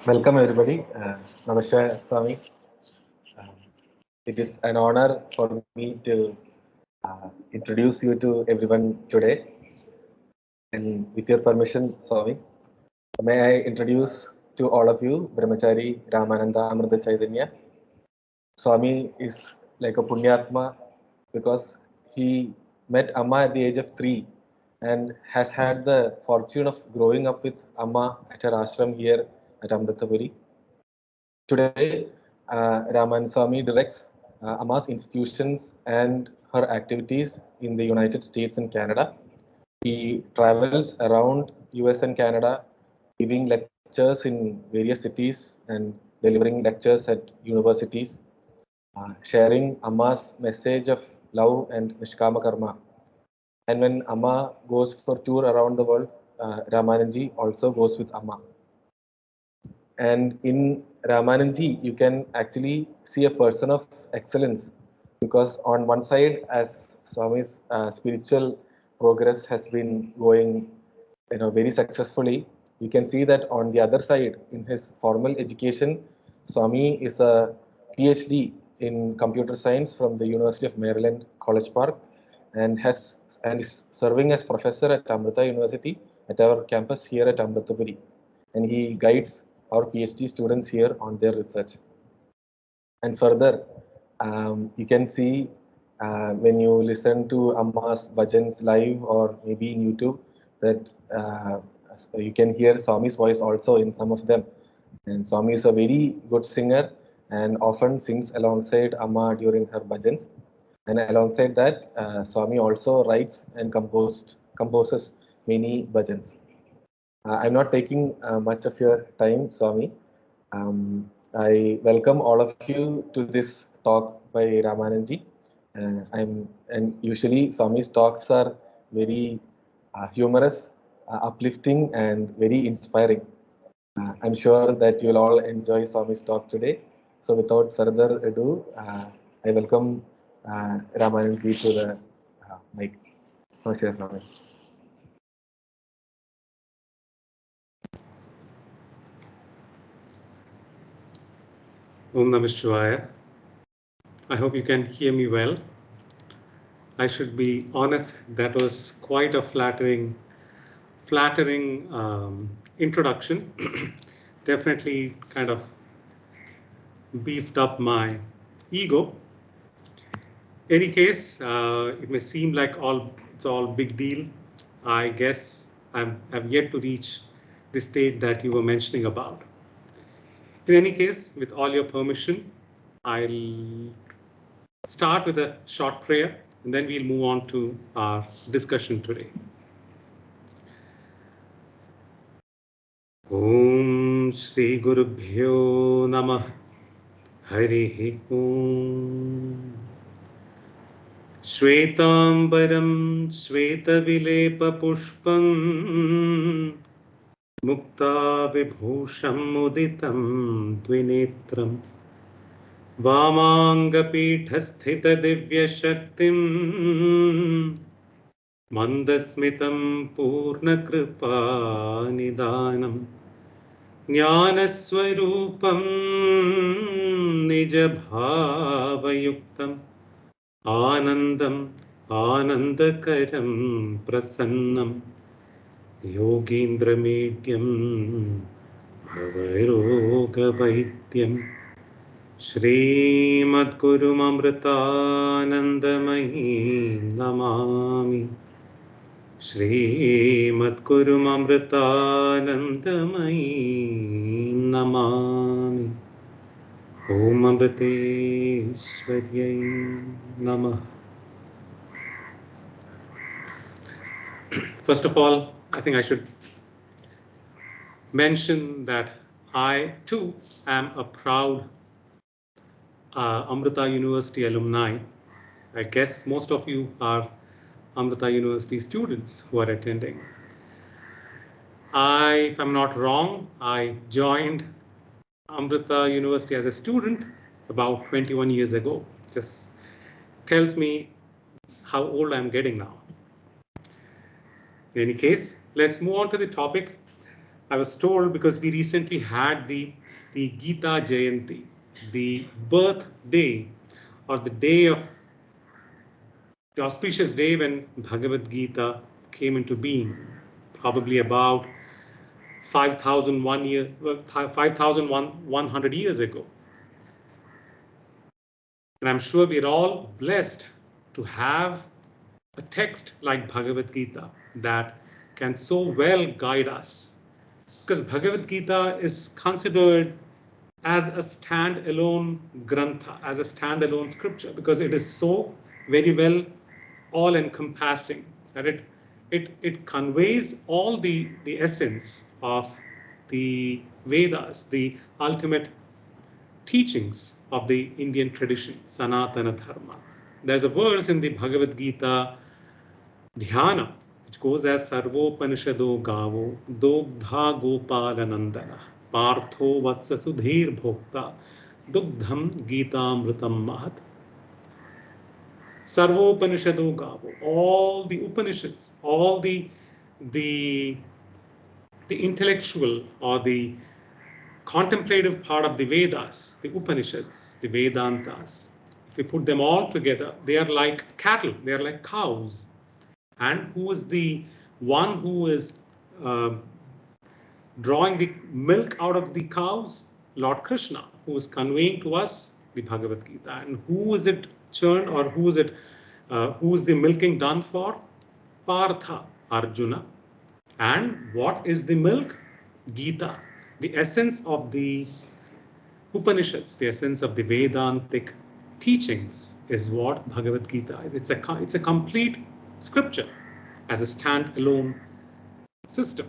Welcome everybody. Namaskar, Swami. Um, it is an honor for me to introduce you to everyone today. And with your permission, Swami, may I introduce to all of you Brahmachari Ramanandamrita Chaitanya. Swami is like a Punyatma because he met Amma at the age of 3 and has had the fortune of growing up with Amma at her ashram here at Amritapuri. Today, Raman Swami directs Amma's institutions and her activities in the United States and Canada. He travels around US and Canada, giving lectures in various cities and delivering lectures at universities, sharing Amma's message of love and Nishkama Karma. And when Amma goes for tour around the world, Ramananji also goes with Amma. And in Ramananji, you can actually see a person of excellence because on one side, as Swami's spiritual progress has been going, very successfully, you can see that on the other side, in his formal education, Swami is a PhD in computer science from the University of Maryland, College Park, and is serving as professor at Amrita University at our campus here at Amritapuri, and he guides our PhD students here on their research. And further, you can see when you listen to Amma's bhajans live or maybe in YouTube that you can hear Swami's voice also in some of them. And Swami is a very good singer and often sings alongside Amma during her bhajans. And alongside that, Swami also writes and composes many bhajans. I'm not taking much of your time, Swami. I welcome all of you to this talk by Ramananji. And usually Swami's talks are very humorous, uplifting, and very inspiring. I'm sure that you'll all enjoy Swami's talk today. So without further ado, I welcome Ramananji to the mic. Namaskar, Swami. Om Namah Shivaya. I hope you can hear me well. I should be honest, that was quite a flattering introduction. Definitely kind of beefed up my ego. Any case, it may seem like it's all big deal. I guess I've yet to reach the state that you were mentioning about. In any case, with all your permission, I'll start with a short prayer and then we'll move on to our discussion today. Om Shri Gurubhyo Namah Harihi Om Shvetambaram Shvetavilepa Pushpam Mukta Vibhusham Muditam Dvinetram Vamangapithasthita Divya Shaktim Mandasmitam Purnakripa Nidanam Jnanaswarupam Nijabhavayuktam Anandam Anandakaram Prasannam Yogindramedhyam Bhavairogavaityam Shrimad Gurum Amritanandamayi Namami Shrimad Gurum Amritanandamayi Namami Om Amriteshwaryai Namah. First of all, I think I should mention that I too am a proud Amrita University alumni. I guess most of you are Amrita University students who are attending. If I'm not wrong, I joined Amrita University as a student about 21 years ago. Just tells me how old I'm getting now. In any case, let's move on to the topic. I was told, because we recently had the Gita Jayanti, the birthday or the day of the auspicious day when Bhagavad Gita came into being, probably about 5,100 years ago. And I'm sure we're all blessed to have a text like Bhagavad Gita that can so well guide us. Because Bhagavad Gita is considered as a standalone grantha, as a standalone scripture, because it is so very well all-encompassing that it conveys all the essence of the Vedas, the ultimate teachings of the Indian tradition, Sanatana Dharma. There's a verse in the Bhagavad Gita, Dhyana, which goes as Sarvopanishado Gavo, Dogdha Gopalanandana, Partho Vatsa Sudhir Bhokta, Dugdham Gitamritam Mahat. Sarvopanishado Gavo, all the Upanishads, all the intellectual or the contemplative part of the Vedas, the Upanishads, the Vedantas, if we put them all together, they are like cattle, they are like cows. And who is the one who is drawing the milk out of the cows? Lord Krishna, who is conveying to us the Bhagavad Gita. And who is it churned, or who is the milking done for? Partha, Arjuna. And what is the milk? Gita. The essence of the Upanishads, the essence of the Vedantic teachings is what Bhagavad Gita is. It's a complete scripture as a standalone system.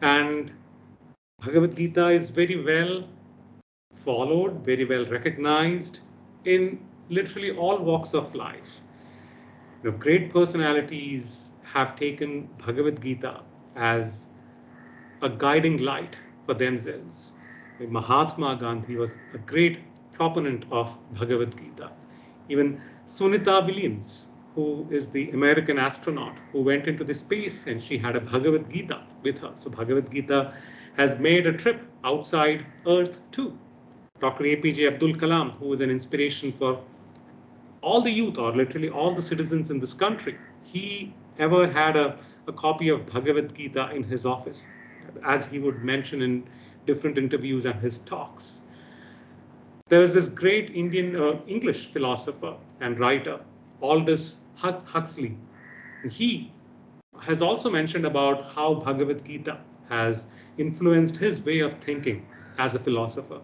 And Bhagavad Gita is very well followed, very well recognized in literally all walks of life. Great personalities have taken Bhagavad Gita as a guiding light for themselves. Mahatma Gandhi was a great proponent of Bhagavad Gita. Even Sunita Williams, who is the American astronaut who went into the space, and she had a Bhagavad Gita with her. So Bhagavad Gita has made a trip outside Earth too. Dr. APJ Abdul Kalam, who is an inspiration for all the youth, or literally all the citizens in this country, he ever had a copy of Bhagavad Gita in his office, as he would mention in different interviews and his talks. There is this great Indian English philosopher and writer, Aldous Huxley. He has also mentioned about how Bhagavad Gita has influenced his way of thinking as a philosopher.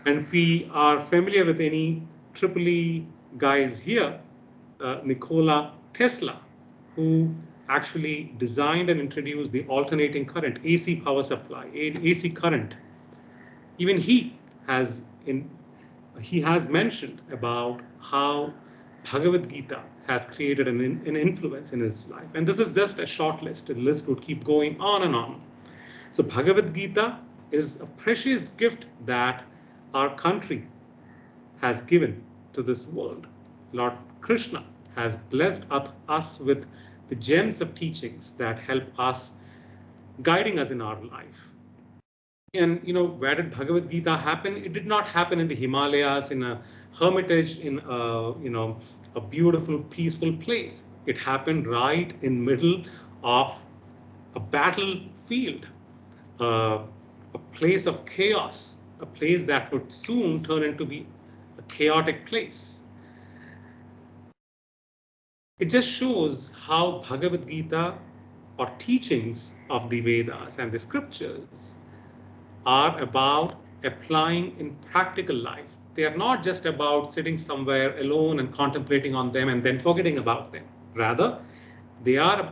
And if we are familiar with any EEE guys here, Nikola Tesla, who actually designed and introduced the alternating current, AC power supply, AC current. Even he has mentioned about how Bhagavad Gita has created an influence in his life. And this is just a short list. The list would keep going on and on. So Bhagavad Gita is a precious gift that our country has given to this world. Lord Krishna has blessed us with the gems of teachings that help us, guiding us in our life. And where did Bhagavad Gita happen? It did not happen in the Himalayas, in a hermitage, in a beautiful, peaceful place. It happened right in middle of a battlefield, a place of chaos, a place that would soon turn into be a chaotic place. It just shows how Bhagavad Gita, or teachings of the Vedas and the scriptures, are about applying in practical life. They are not just about sitting somewhere alone and contemplating on them and then forgetting about them. Rather,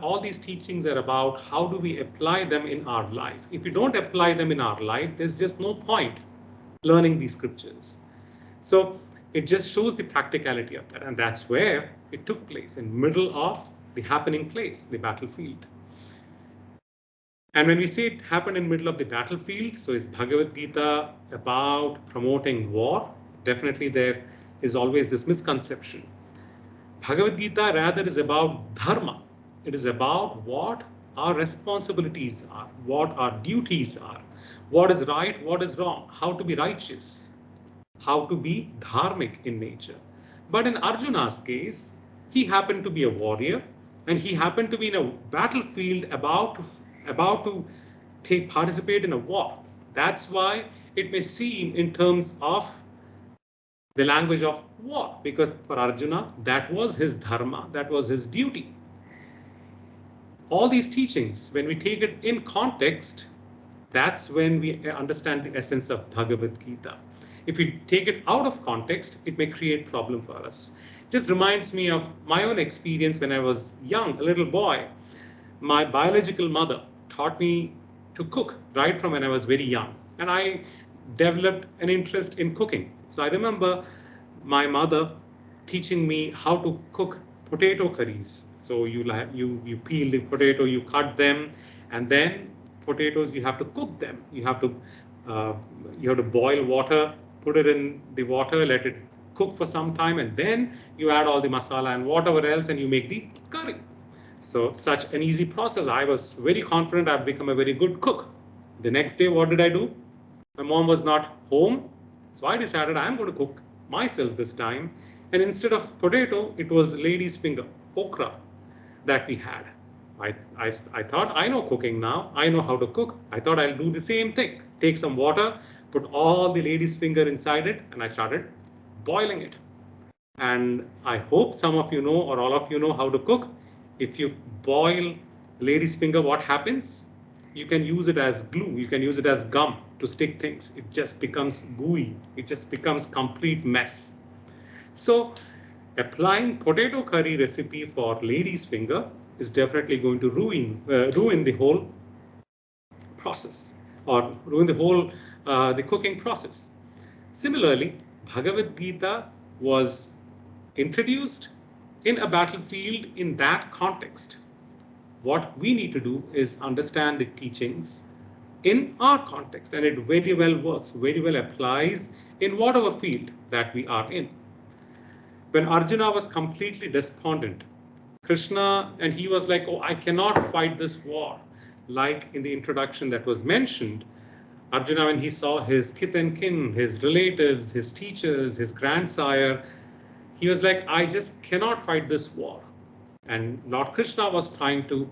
all these teachings are about how do we apply them in our life. If we don't apply them in our life, there's just no point learning these scriptures. So it just shows the practicality of that. And that's where it took place, in middle of the happening place, the battlefield. And when we say it happened in middle of the battlefield, so is Bhagavad Gita about promoting war? Definitely there is always this misconception. Bhagavad Gita rather is about dharma. It is about what our responsibilities are, what our duties are, what is right, what is wrong, how to be righteous, how to be dharmic in nature. But in Arjuna's case, he happened to be a warrior, and he happened to be in a battlefield about to participate in a war. That's why it may seem in terms of the language of war, because for Arjuna, that was his dharma, that was his duty. All these teachings, when we take it in context, that's when we understand the essence of Bhagavad Gita. If we take it out of context, it may create problem for us. Just reminds me of my own experience when I was young, a little boy. My biological mother taught me to cook right from when I was very young, and I developed an interest in cooking. So I remember my mother teaching me how to cook potato curries. So you peel the potato, you cut them, and then potatoes you have to cook them. You have to boil water, put it in the water, let it cook for some time, and then you add all the masala and whatever else, and you make the curry. So such an easy process. I was very confident I've become a very good cook. The next day, what did I do? My mom was not home, so I decided I'm going to cook myself this time. And instead of potato, it was lady's finger, okra, that we had. I thought, I know cooking now. I know how to cook. I thought I'll do the same thing. Take some water, put all the lady's finger inside it, and I started boiling it. And I hope some of you know, or all of you know how to cook. If you boil lady's finger, what happens? You can use it as glue. You can use it as gum to stick things. It just becomes gooey. It just becomes complete mess. So applying potato curry recipe for lady's finger is definitely going to ruin the whole process, or ruin the whole the cooking process. Similarly, Bhagavad Gita was introduced in a battlefield in that context. What we need to do is understand the teachings in our context, and it very well works, very well applies in whatever field that we are in. When Arjuna was completely despondent, Krishna, and he was like, oh, I cannot fight this war. Like in the introduction that was mentioned, Arjuna, when he saw his kith and kin, his relatives, his teachers, his grandsire, he was like, I just cannot fight this war. And Lord Krishna was trying to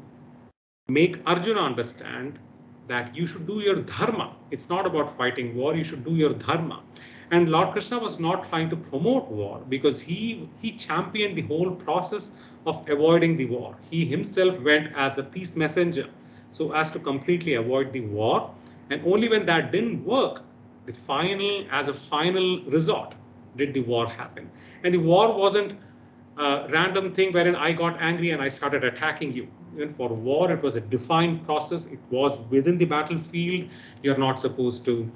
make Arjuna understand that you should do your dharma. It's not about fighting war, you should do your dharma. And Lord Krishna was not trying to promote war, because he championed the whole process of avoiding the war. He himself went as a peace messenger so as to completely avoid the war. And only when that didn't work, as a final resort, did the war happen. And the war wasn't a random thing wherein I got angry and I started attacking you. Even for war, it was a defined process. It was within the battlefield. You're not supposed to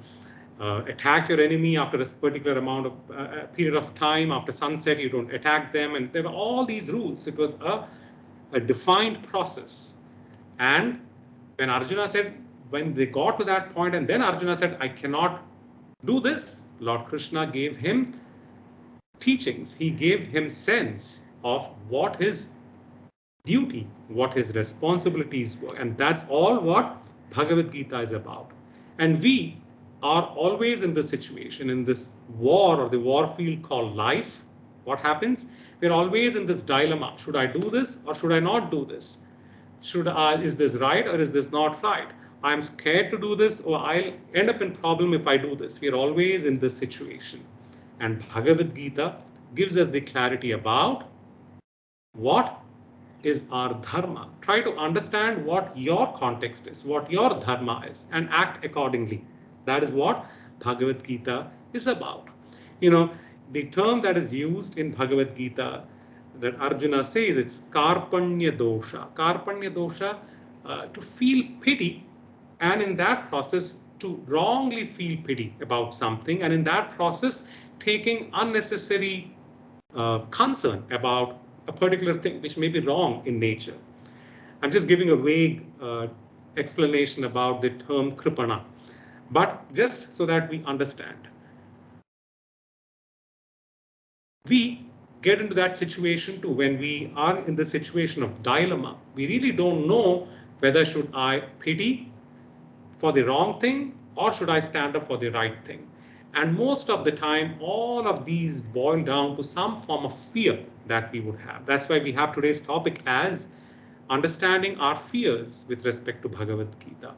attack your enemy after a particular amount of period of time. After sunset, you don't attack them. And there were all these rules. It was a defined process. And when Arjuna said, when they got to that point, and then Arjuna said, I cannot do this, Lord Krishna gave him teachings. He gave him sense of what his duty, what his responsibilities were. And that's all what Bhagavad Gita is about. And we are always in this situation, in this war, or the war field called life. What happens? We're always in this dilemma. Should I do this or should I not do this? Is this right or is this not right? I'm scared to do this, or I'll end up in problem if I do this. We're always in this situation. And Bhagavad Gita gives us the clarity about what is our dharma. Try to understand what your context is, what your dharma is, and act accordingly. That is what Bhagavad Gita is about. You know, the term that is used in Bhagavad Gita that Arjuna says, it's karpanya dosha. Karpanya dosha, to feel pity, and in that process to wrongly feel pity about something, and in that process taking unnecessary concern about a particular thing which may be wrong in nature. I'm just giving a vague explanation about the term kripana, but just so that we understand. We get into that situation too when we are in the situation of dilemma. We really don't know Whether should I pity for the wrong thing or should I stand up for the right thing? And most of the time, all of these boil down to some form of fear that we would have. That's why we have today's topic as understanding our fears with respect to Bhagavad Gita.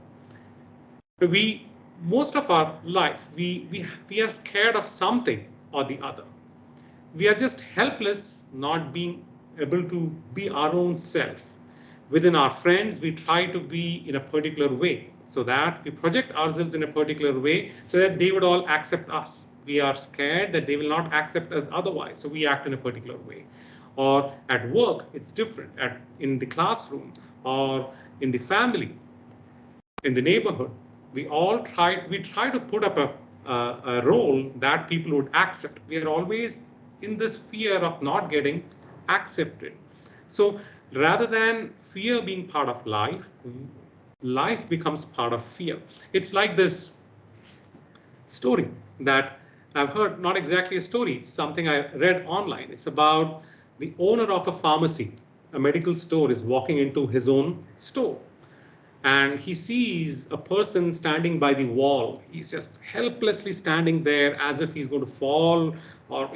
We, most of our life, we are scared of something or the other. We are just helpless, not being able to be our own self. Within our friends, we try to be in a particular way, so that we project ourselves in a particular way so that they would all accept us. We are scared that they will not accept us otherwise, so we act in a particular way. Or at work, it's different. In the classroom or in the family, in the neighborhood, we try to put up a role that people would accept. We are always in this fear of not getting accepted. So rather than fear being part of life, life becomes part of fear. It's like this story that I've heard, not exactly a story, it's something I read online. It's about the owner of a pharmacy, a medical store, is walking into his own store. And he sees a person standing by the wall. He's just helplessly standing there as if he's going to fall, or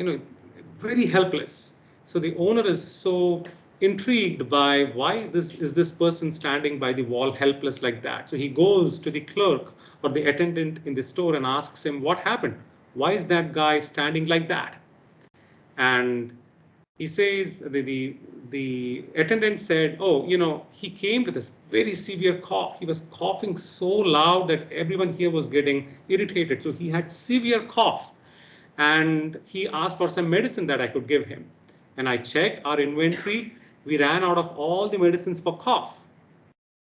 very helpless. So the owner is so intrigued by why this person standing by the wall helpless like that. So he goes to the clerk or the attendant in the store and asks him, what happened? Why is that guy standing like that? And he says, the attendant said, oh, he came with this very severe cough. He was coughing so loud that everyone here was getting irritated. So he had severe cough. And he asked for some medicine that I could give him. And I checked our inventory. We ran out of all the medicines for cough.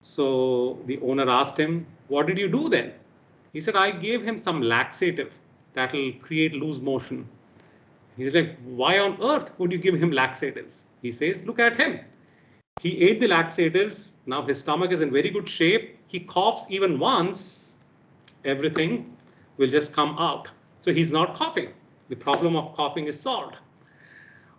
So the owner asked him, what did you do then? He said, I gave him some laxative that will create loose motion. He's like, why on earth would you give him laxatives? He says, look at him. He ate the laxatives. Now his stomach is in very good shape. He coughs even once, everything will just come out. So he's not coughing. The problem of coughing is solved.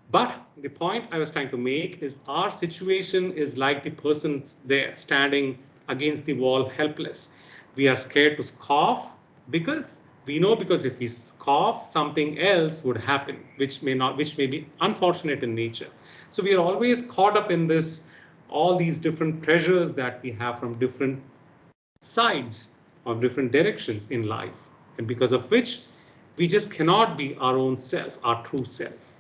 But the point I was trying to make is our situation is like the person there standing against the wall, helpless. We are scared to cough because we know, because if we cough, something else would happen, which may be unfortunate in nature. So we are always caught up in all these different pressures that we have from different sides or different directions in life, and because of which we just cannot be our own self, our true self.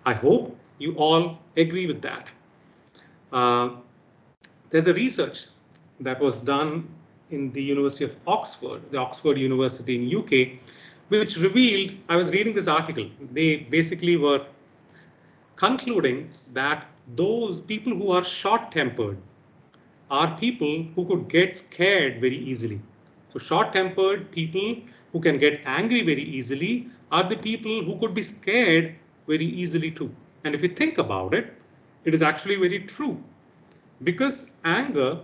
I hope you all agree with that. There's a research that was done in the University of Oxford, the Oxford University in UK, which revealed, I was reading this article, they basically were concluding that those people who are short-tempered are people who could get scared very easily. So short-tempered people who can get angry very easily are the people who could be scared very easily too. And if you think about it, it is actually very true, because anger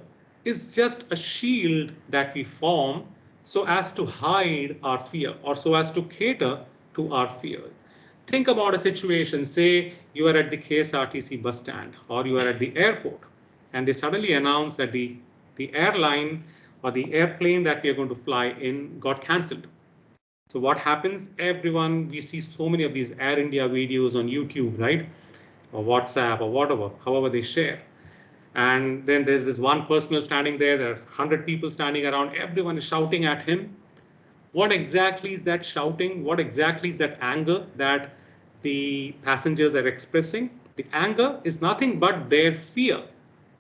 is just a shield that we form so as to hide our fear, or so as to cater to our fear. Think about a situation, say you are at the KSRTC bus stand or you are at the airport, and they suddenly announce that the airline or the airplane that we are going to fly in got cancelled. So what happens? Everyone, we see so many of these Air India videos on YouTube, right? Or WhatsApp or whatever, however they share. And then there's this one person standing there, there are 100 people standing around, everyone is shouting at him. What exactly is that shouting? What exactly is that anger that the passengers are expressing? The anger is nothing but their fear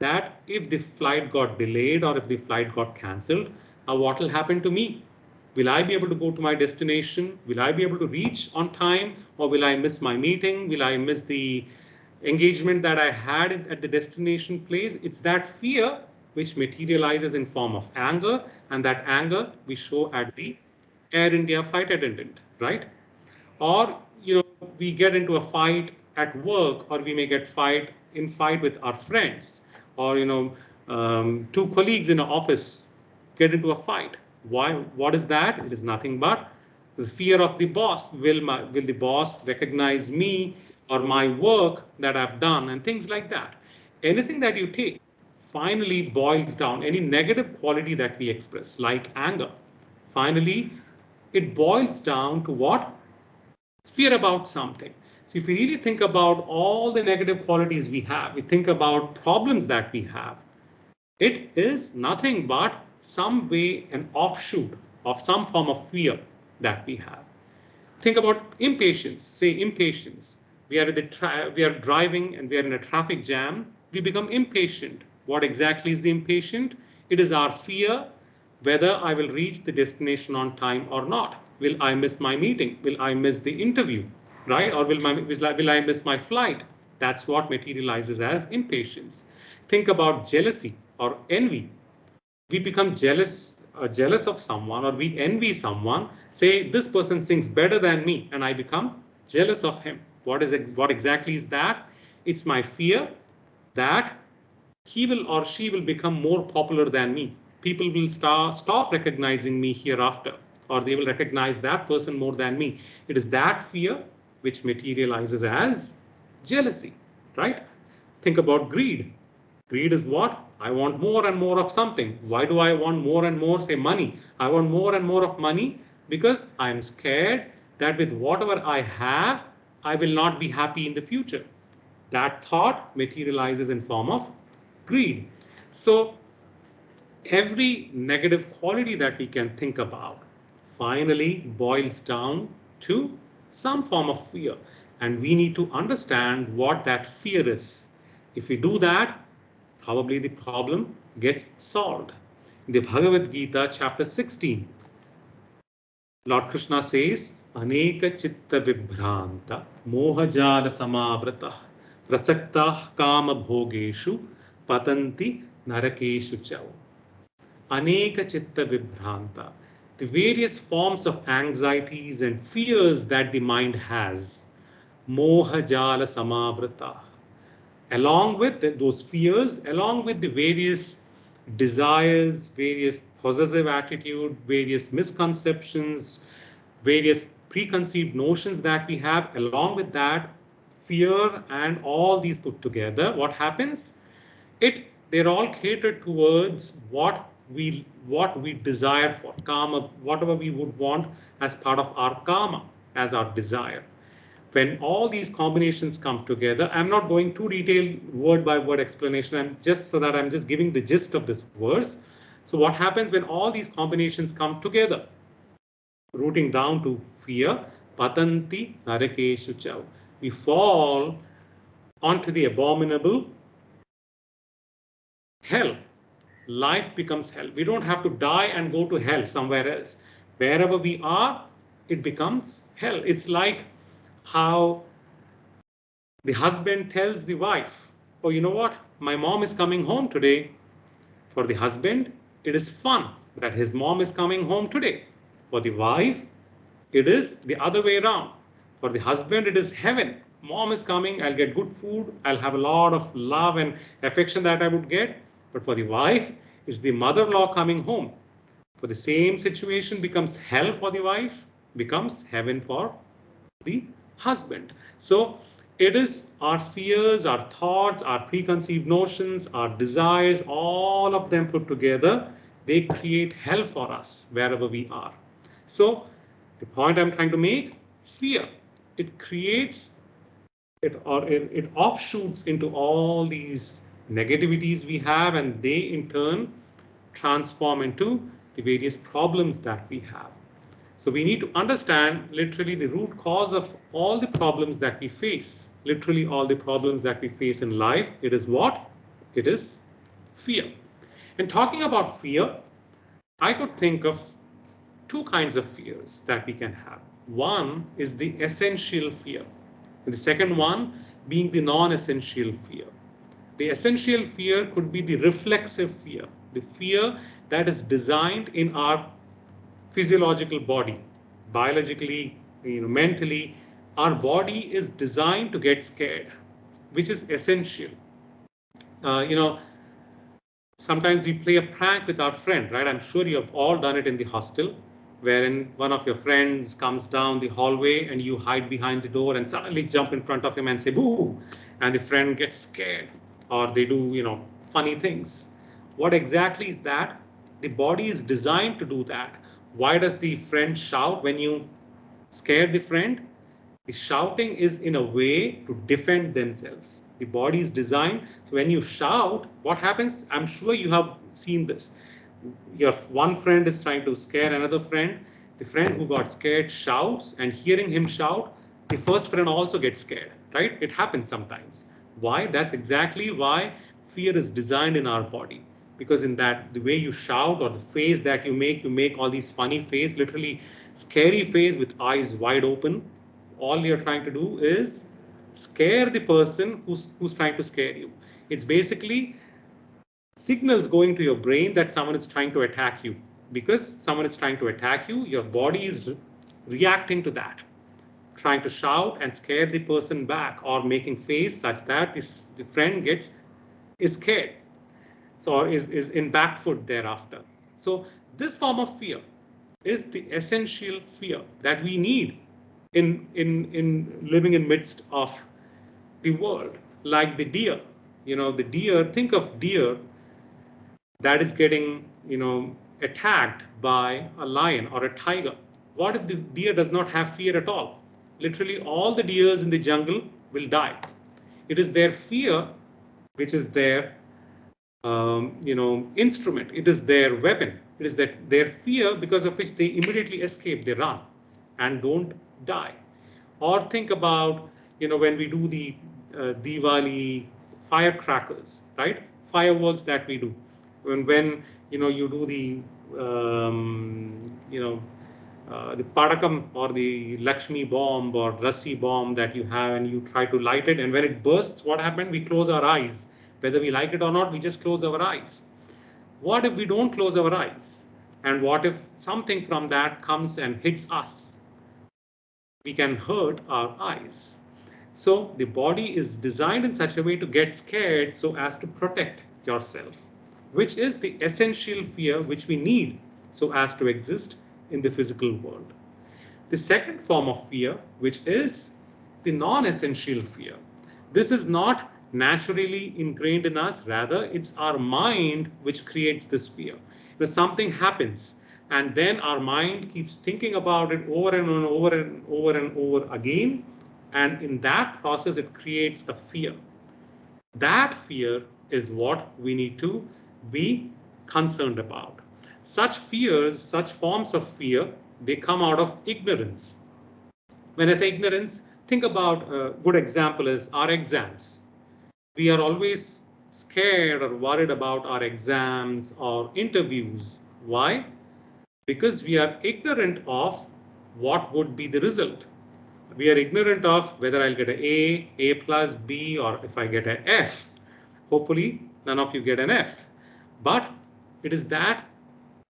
that if the flight got delayed or if the flight got cancelled, now what will happen to me? Will I be able to go to my destination? Will I be able to reach on time? Or will I miss my meeting? Will I miss the engagement that I had at the destination place? It's that fear which materializes in form of anger, and that anger we show at the Air India flight attendant, right? Or we get into a fight at work, or we may get fight with our friends, or two colleagues in an office get into a fight. Why? What is that? It is nothing but the fear of the boss. Will the boss recognize me or my work that I've done, and things like that. Anything that you take, finally boils down, any negative quality that we express, like anger, finally it boils down to what? Fear about something. So if we really think about all the negative qualities we have, we think about problems that we have, it is nothing but some way an offshoot of some form of fear that we have. Think about impatience. Say impatience. We are driving and we are in a traffic jam. We become impatient. What exactly is the impatient? It is our fear whether I will reach the destination on time or not. Will I miss my meeting? Will I miss the interview? Right? Or will I miss my flight? That's what materializes as impatience. Think about jealousy or envy. We become jealous of someone, or we envy someone. Say this person sings better than me and I become jealous of him. What exactly is that? It's my fear that he will or she will become more popular than me. People will stop recognizing me hereafter, or they will recognize that person more than me. It is that fear which materializes as jealousy, right? Think about greed. Greed is what? I want more and more of something. Why do I want more and more? Say money. I want more and more of money because I'm scared that with whatever I have, I will not be happy in the future. That thought materializes in form of greed. So every negative quality that we can think about finally boils down to some form of fear. And we need to understand what that fear is. If we do that, probably the problem gets solved. In the Bhagavad Gita, chapter 16, Lord Krishna says, Aneka chitta vibhranta mohajala samavrata prasakta kama bhogeshu patanti narakeshu chau. Aneka chitta vibhranta. The various forms of anxieties and fears that the mind has. Mohajala samavrata. Along with those fears, along with the various desires, various possessive attitude, various misconceptions, various preconceived notions that we have, along with that fear and all these put together, what happens? They're all catered towards what we desire for, karma, whatever we would want as part of our karma, as our desire. When all these combinations come together, I'm not going too detailed word by word explanation, I'm just giving the gist of this verse. So what happens when all these combinations come together, rooting down to fear, patanti narakeshu chau. We fall onto the abominable hell. Life becomes hell. We don't have to die and go to hell somewhere else. Wherever we are, it becomes hell. It's like how the husband tells the wife, oh, you know what? My mom is coming home today. For the husband, it is fun that his mom is coming home today. For the wife, it is the other way around. For the husband, it is heaven. Mom is coming, I'll get good food, I'll have a lot of love and affection that I would get. But for the wife, it's the mother-in-law coming home. For the same situation becomes hell for the wife, becomes heaven for the husband. So it is our fears, our thoughts, our preconceived notions, our desires, all of them put together, they create hell for us wherever we are. So the point I'm trying to make, fear, it creates it offshoots into all these negativities we have, and they in turn transform into the various problems that we have. So we need to understand literally the root cause of all the problems that we face. Literally all the problems that we face in life. It is what? It is fear. And talking about fear, I could think of two kinds of fears that we can have. One is the essential fear, and the second one being the non-essential fear. The essential fear could be the reflexive fear, the fear that is designed in our physiological body, biologically, mentally. Our body is designed to get scared, which is essential. Sometimes we play a prank with our friend, right? I'm sure you have all done it in the hostel, wherein one of your friends comes down the hallway and you hide behind the door and suddenly jump in front of him and say, boo, and the friend gets scared. Or they do, funny things. What exactly is that? The body is designed to do that. Why does the friend shout when you scare the friend? The shouting is in a way to defend themselves. The body is designed. So when you shout, what happens? I'm sure you have seen this. Your one friend is trying to scare another friend. The friend who got scared shouts, and hearing him shout, the first friend also gets scared, right? It happens sometimes. Why? That's exactly why fear is designed in our body. Because in that, the way you shout or the face that you make all these funny face, literally scary face with eyes wide open. All you're trying to do is scare the person who's trying to scare you. It's basically signals going to your brain that someone is trying to attack you. Because someone is trying to attack you, your body is reacting to that, trying to shout and scare the person back, or making face such that the friend is scared, so or is in back foot thereafter. So this form of fear is the essential fear that we need in living in midst of the world. Like the deer, the deer, think of deer that is getting, attacked by a lion or a tiger. What if the deer does not have fear at all? Literally all the deers in the jungle will die. It is their fear which is their instrument. It is their weapon. It is that their fear because of which they immediately escape, they run and don't die. Or think about, when we do the Diwali firecrackers, right? Fireworks that we do. When you do the padakam or the Lakshmi bomb or Rassi bomb that you have, and you try to light it, and when it bursts, what happened? We close our eyes. Whether we like it or not, we just close our eyes. What if we don't close our eyes? And what if something from that comes and hits us? We can hurt our eyes. So the body is designed in such a way to get scared so as to protect yourself, which is the essential fear which we need so as to exist in the physical world. The second form of fear, which is the non-essential fear. This is not naturally ingrained in us, rather it's our mind which creates this fear. When something happens and then our mind keeps thinking about it over and over and over and over again, and in that process it creates a fear. That fear is what we need to be concerned about. Such fears, such forms of fear, they come out of ignorance. When I say ignorance, think about a good example is our exams. We are always scared or worried about our exams or interviews. Why? Because we are ignorant of what would be the result. We are ignorant of whether I'll get an A plus, B, or if I get an F. Hopefully, none of you get an F. But it is that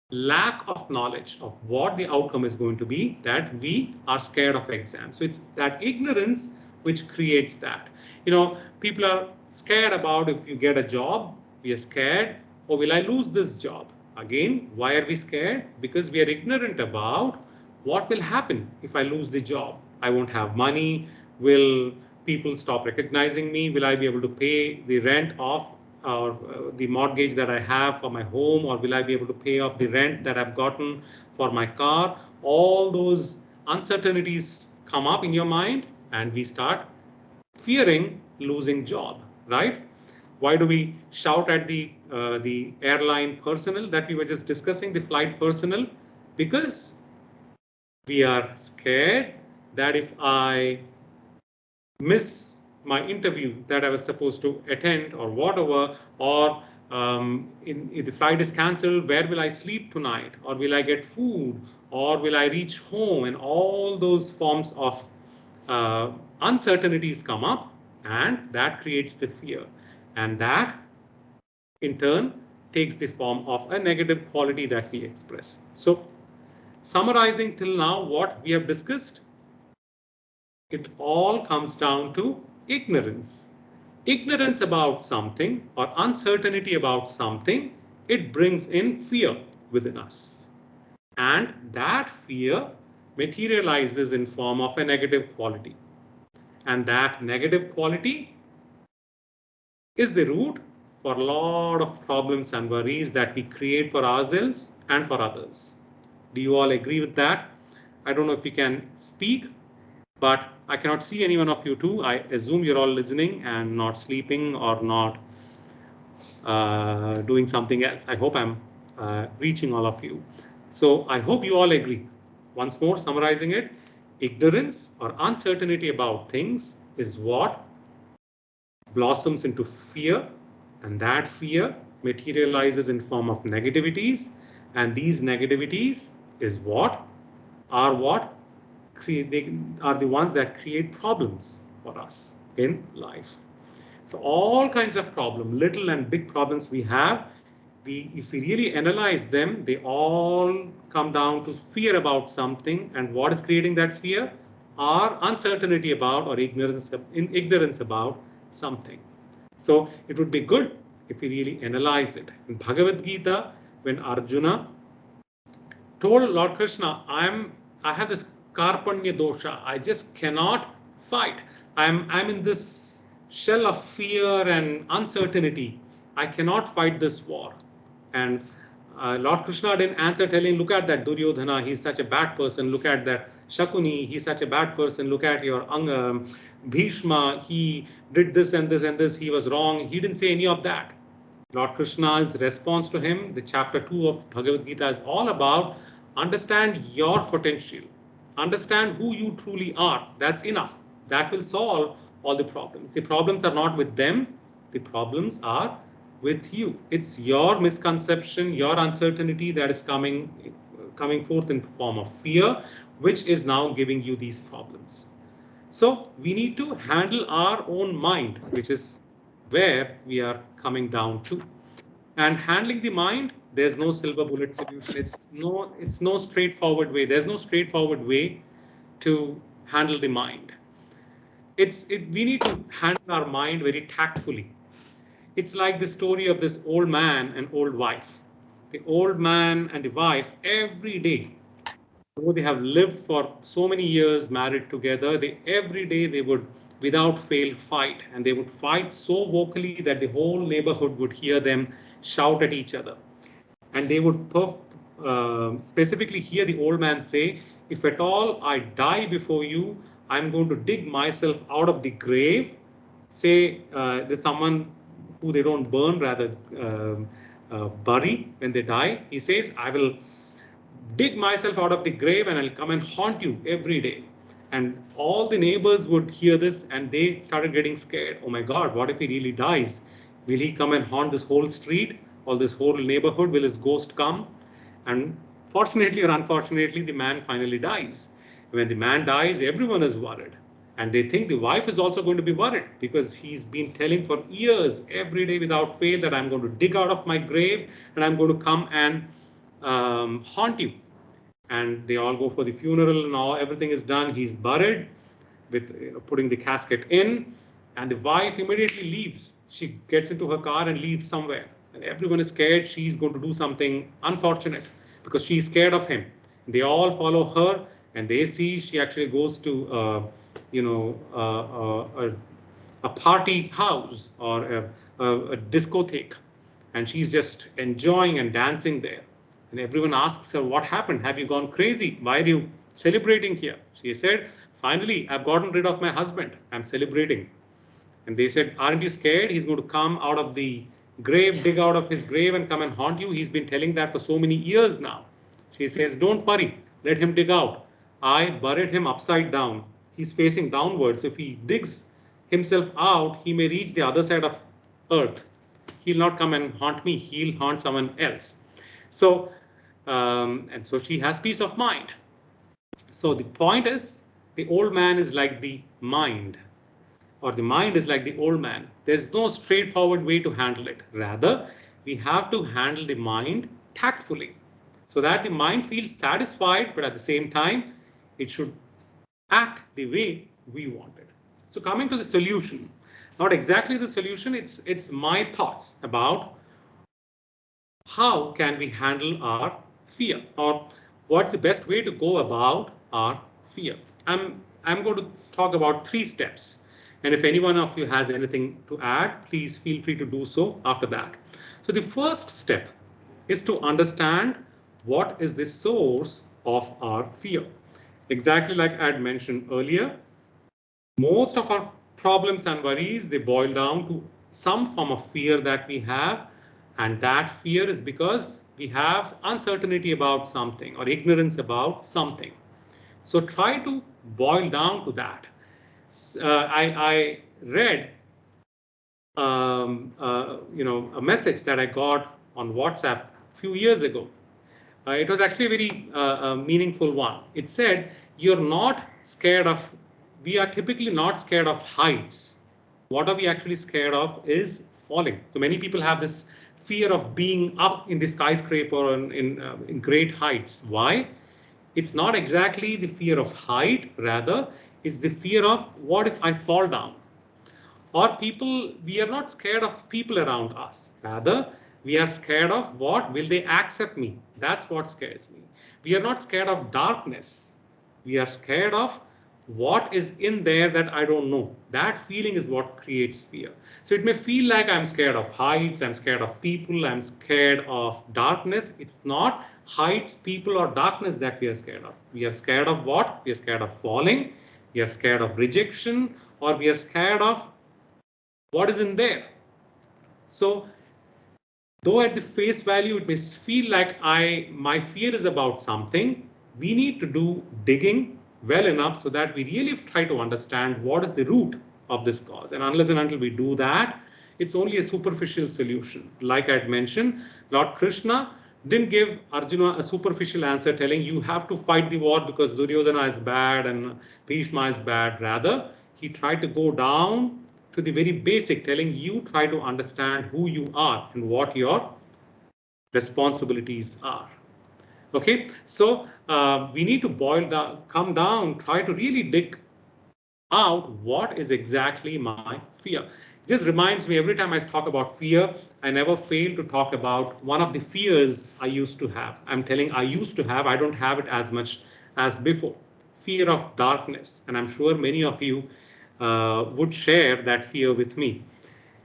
lack of knowledge of what the outcome is going to be that we are scared of exams. So it's that ignorance which creates that. People are scared about if you get a job, we are scared, or will I lose this job? Again, why are we scared? Because we are ignorant about what will happen if I lose the job. I won't have money. Will people stop recognizing me? Will I be able to pay the rent off or the mortgage that I have for my home, or will I be able to pay off the rent that I've gotten for my car? All those uncertainties come up in your mind and we start fearing losing job, right? Why do we shout at the airline personnel that we were just discussing, the flight personnel? Because we are scared that if I miss my interview that I was supposed to attend or whatever, or if the flight is cancelled, where will I sleep tonight? Or will I get food? Or will I reach home? And all those forms of uncertainties come up, and that creates the fear. And that, in turn, takes the form of a negative quality that we express. So, summarizing till now what we have discussed, it all comes down to ignorance. Ignorance about something or uncertainty about something, it brings in fear within us. And that fear materializes in form of a negative quality. And that negative quality is the root for a lot of problems and worries that we create for ourselves and for others. Do you all agree with that? I don't know if you can speak, but I cannot see any one of you too. I assume you're all listening and not sleeping or not doing something else. I hope I'm reaching all of you. So I hope you all agree. Once more, summarizing it, ignorance or uncertainty about things is what blossoms into fear, and that fear materializes in form of negativities, and these negativities is what they are the ones that create problems for us in life. So all kinds of problems, little and big problems we have, if we really analyze them, they all come down to fear about something, and what is creating that fear? Are uncertainty about or ignorance about something. So it would be good if we really analyze it. In Bhagavad Gita, when Arjuna told Lord Krishna, I have this karpanya dosha. I just cannot fight. I'm in this shell of fear and uncertainty. I cannot fight this war. And Lord Krishna didn't answer telling, look at that Duryodhana, he's such a bad person. Look at that Shakuni, he's such a bad person. Look at your Bhishma, he did this and this and this, he was wrong. He didn't say any of that. Lord Krishna's response to him, the chapter 2 of Bhagavad Gita is all about understand your potential. Understand who you truly are. That's enough. That will solve all the problems. The problems are not with them. The problems are with you. It's your misconception, your uncertainty that is coming forth in form of fear, which is now giving you these problems. So we need to handle our own mind, which is where we are coming down to. And handling the mind, there's no silver bullet solution. It's no straightforward way. There's no straightforward way to handle the mind. We need to handle our mind very tactfully. It's like the story of this old man and old wife. The old man and the wife, every day, though they have lived for so many years married together, every day they would without fail fight, and they would fight so vocally that the whole neighborhood would hear them shout at each other. And they would specifically hear the old man say, if at all I die before you, I'm going to dig myself out of the grave. Say there's someone who they don't burn, rather bury when they die. He says, I will dig myself out of the grave and I'll come and haunt you every day. And all the neighbors would hear this and they started getting scared. Oh my God, what if he really dies? Will he come and haunt this whole street or this whole neighborhood? Will his ghost come? And fortunately or unfortunately, the man finally dies. When the man dies, everyone is worried. And they think the wife is also going to be worried because he's been telling for years, every day without fail, that I'm going to dig out of my grave and I'm going to come and haunt you. And they all go for the funeral and all, everything is done. He's buried with putting the casket in, and the wife immediately leaves. She gets into her car and leaves somewhere. And everyone is scared she's going to do something unfortunate because she's scared of him. They all follow her and they see she actually goes to, a party house or a discotheque, and she's just enjoying and dancing there. And everyone asks her, what happened? Have you gone crazy? Why are you celebrating here? She said, finally, I've gotten rid of my husband. I'm celebrating. And they said, aren't you scared? He's going to come out of the grave, dig out of his grave and come and haunt you. He's been telling that for so many years now. She says, don't worry. Let him dig out. I buried him upside down. He's facing downwards. If he digs himself out, he may reach the other side of earth. He'll not come and haunt me. He'll haunt someone else. So, and so she has peace of mind. So the point is, the old man is like the mind, or the mind is like the old man. There's no straightforward way to handle it. Rather, we have to handle the mind tactfully so that the mind feels satisfied, but at the same time, it should act the way we want it. So coming to the solution, not exactly the solution, it's my thoughts about how can we handle our fear, or what's the best way to go about our fear. I'm going to talk about 3 steps. And if any one of you has anything to add, please feel free to do so after that. So the first step is to understand what is the source of our fear. Exactly like I had mentioned earlier, most of our problems and worries, they boil down to some form of fear that we have, and that fear is because we have uncertainty about something or ignorance about something. So try to boil down to that. I read a message that I got on WhatsApp a few years ago. It was actually a very meaningful one. It said, you're not scared of, we are typically not scared of heights. What are we actually scared of is falling. So many people have this fear of being up in the skyscraper or in great heights. Why? It's not exactly the fear of height, rather, it's the fear of what if I fall down? Or people, we are not scared of people around us. Rather, we are scared of what will they accept me? That's what scares me. We are not scared of darkness. We are scared of what is in there that I don't know. That feeling is what creates fear. So it may feel like I'm scared of heights, I'm scared of people, I'm scared of darkness. It's not heights, people, or darkness that we are scared of. We are scared of what? We are scared of falling, we are scared of rejection, or we are scared of what is in there. So though at the face value it may feel like my fear is about something, we need to do digging well enough so that we really try to understand what is the root of this cause. And unless and until we do that, it's only a superficial solution. Like I had mentioned, Lord Krishna didn't give Arjuna a superficial answer telling you have to fight the war because Duryodhana is bad and Bhishma is bad. Rather, he tried to go down to the very basic, telling you try to understand who you are and what your responsibilities are. Okay, so we need to boil down, come down, try to really dig out what is exactly my fear. It just reminds me every time I talk about fear, I never fail to talk about one of the fears I used to have. I'm telling I used to have, I don't have it as much as before. Fear of darkness. And I'm sure many of you would share that fear with me.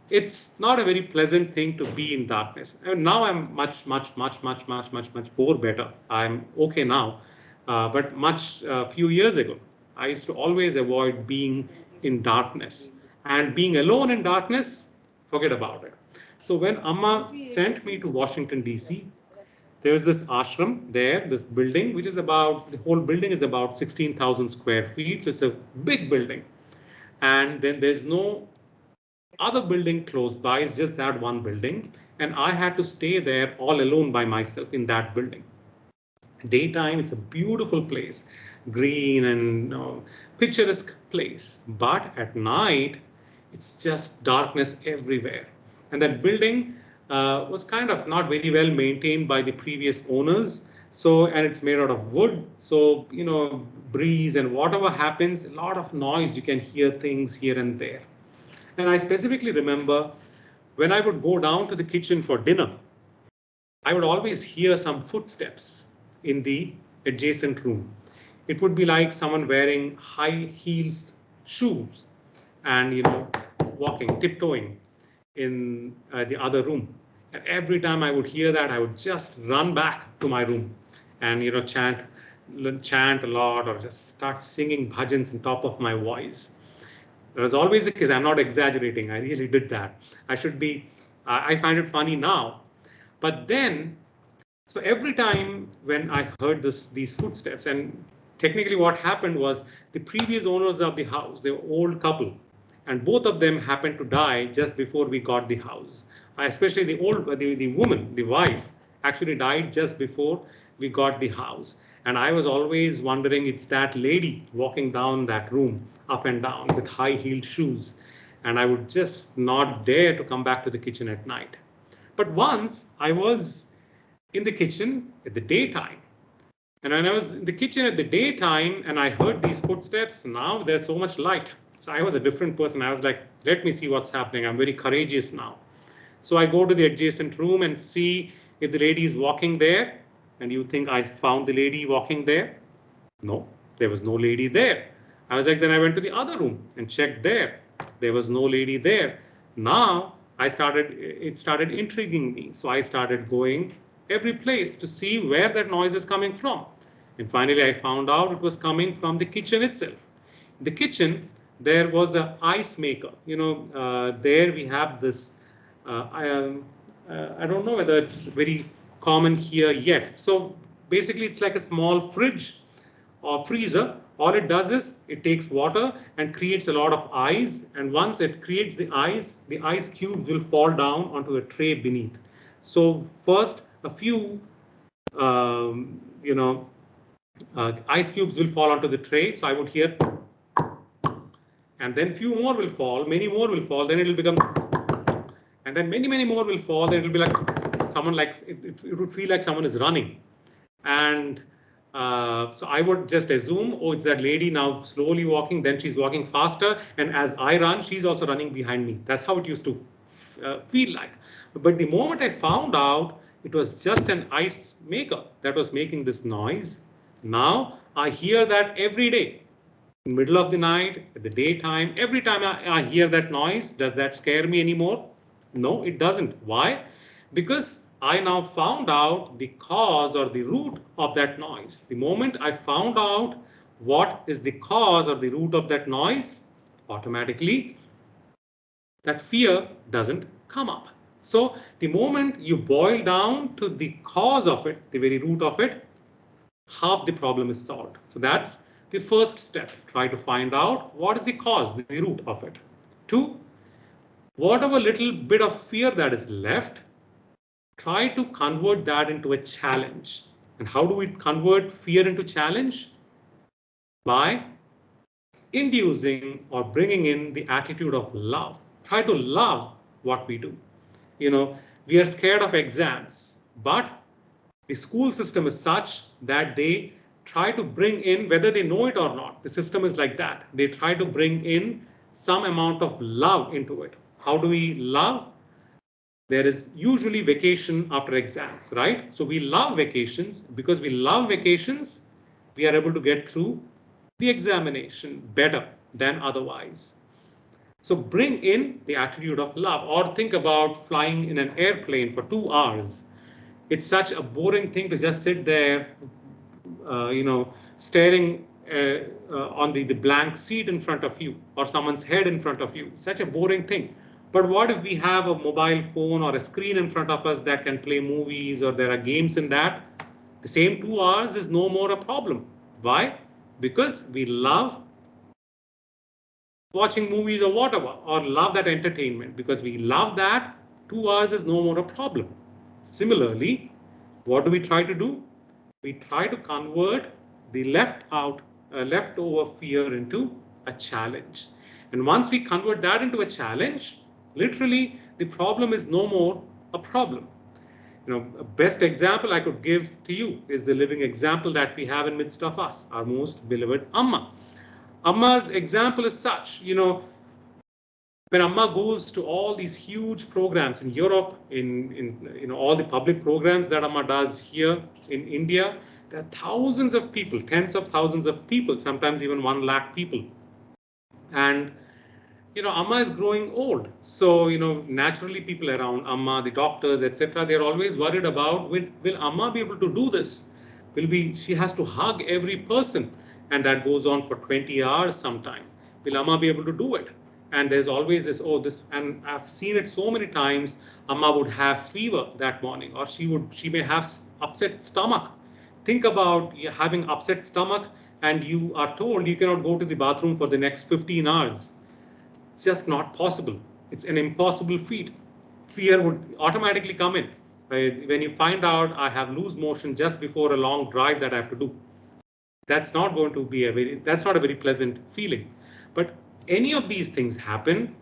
It's not a very pleasant thing to be in darkness. And now I'm much more better. I'm okay now. But few years ago, I used to always avoid being in darkness. And being alone in darkness, forget about it. So when Amma sent me to Washington, D.C., there's this ashram there, this building, which is about, the whole building is about 16,000 square feet. So it's a big building. And then there's no other building close by, it's just that one building. And I had to stay there all alone by myself in that building. Daytime, it's a beautiful place, green and picturesque place. But at night, it's just darkness everywhere. And that building was kind of not very well maintained by the previous owners. So, and it's made out of wood. So, breeze and whatever happens, a lot of noise, you can hear things here and there. And I specifically remember when I would go down to the kitchen for dinner, I would always hear some footsteps in the adjacent room. It would be like someone wearing high heels shoes and, walking, tiptoeing in the other room. And every time I would hear that, I would just run back to my room and, chant a lot or just start singing bhajans on top of my voice. That was always the case. I'm not exaggerating. I really did that. I find it funny now. But then, so every time when I heard these footsteps, and technically what happened was the previous owners of the house, they were old couple, and both of them happened to die just before we got the house. Especially the woman, the wife, actually died just before we got the house. And I was always wondering, it's that lady walking down that room, up and down with high-heeled shoes. And I would just not dare to come back to the kitchen at night. But once I was in the kitchen at the daytime. And when I was in the kitchen at the daytime and I heard these footsteps, now there's so much light. So I was a different person. I was like, let me see what's happening. I'm very courageous now. So I go to the adjacent room and see if the lady is walking there. And you think I found the lady walking there? No, there was no lady there. I was like, then I went to the other room and checked there. There was no lady there. Now it started intriguing me. So I started going every place to see where that noise is coming from. And finally I found out it was coming from the kitchen itself. In the kitchen, there was an ice maker. There we have this, I don't know whether it's very common here yet. So basically it's like a small fridge or freezer. All it does is it takes water and creates a lot of ice, and once it creates the ice cubes will fall down onto a tray beneath. So first a few ice cubes will fall onto the tray. So I would hear, and then few more will fall, many more will fall, then it will become, and then many more will fall, then it will be like someone it would feel like someone is running. And so I would just assume, oh, it's that lady now slowly walking, then she's walking faster, and as I run, she's also running behind me. That's how it used to feel like. But the moment I found out it was just an ice maker that was making this noise, now I hear that every day. In the middle of the night, at the daytime, every time I hear that noise. Does that scare me anymore? No, it doesn't. Why? Because I now found out the cause or the root of that noise. The moment I found out what is the cause or the root of that noise, automatically that fear doesn't come up. So the moment you boil down to the cause of it, the very root of it, half the problem is solved. So that's the first step. Try to find out what is the cause, the root of it. 2, whatever little bit of fear that is left, try to convert that into a challenge. And how do we convert fear into challenge? By inducing or bringing in the attitude of love. Try to love what we do. We are scared of exams, but the school system is such that they try to bring in, whether they know it or not, the system is like that. They try to bring in some amount of love into it. How do we love? There is usually vacation after exams, right? So we love vacations. Because we love vacations, we are able to get through the examination better than otherwise. So bring in the attitude of love. Or think about flying in an airplane for 2 hours. It's such a boring thing to just sit there, staring on the blank seat in front of you or someone's head in front of you. Such a boring thing. But what if we have a mobile phone or a screen in front of us that can play movies, or there are games in that? The same 2 hours is no more a problem. Why? Because we love watching movies or whatever, or love that entertainment. Because we love that, 2 hours is no more a problem. Similarly, what do we try to do? We try to convert the leftover fear into a challenge. And once we convert that into a challenge, literally the problem is no more a problem. A best example I could give to you is the living example that we have in midst of us, our most beloved Amma. Amma's example is such, when Amma goes to all these huge programs in Europe, in all the public programs that Amma does here in India, there are thousands of people, tens of thousands of people, sometimes even 1 lakh people. And Amma is growing old. So, naturally people around Amma, the doctors, etc., they're always worried about, will Amma be able to do this? She has to hug every person, and that goes on for 20 hours sometime. Will Amma be able to do it? And there's always this, and I've seen it so many times, Amma would have fever that morning, or she may have upset stomach. Think about having upset stomach and you are told you cannot go to the bathroom for the next 15 hours. It's just not possible. It's an impossible feat. Fear would automatically come in. When you find out I have loose motion just before a long drive that I have to do, that's not going to be that's not a very pleasant feeling. But any of these things happen,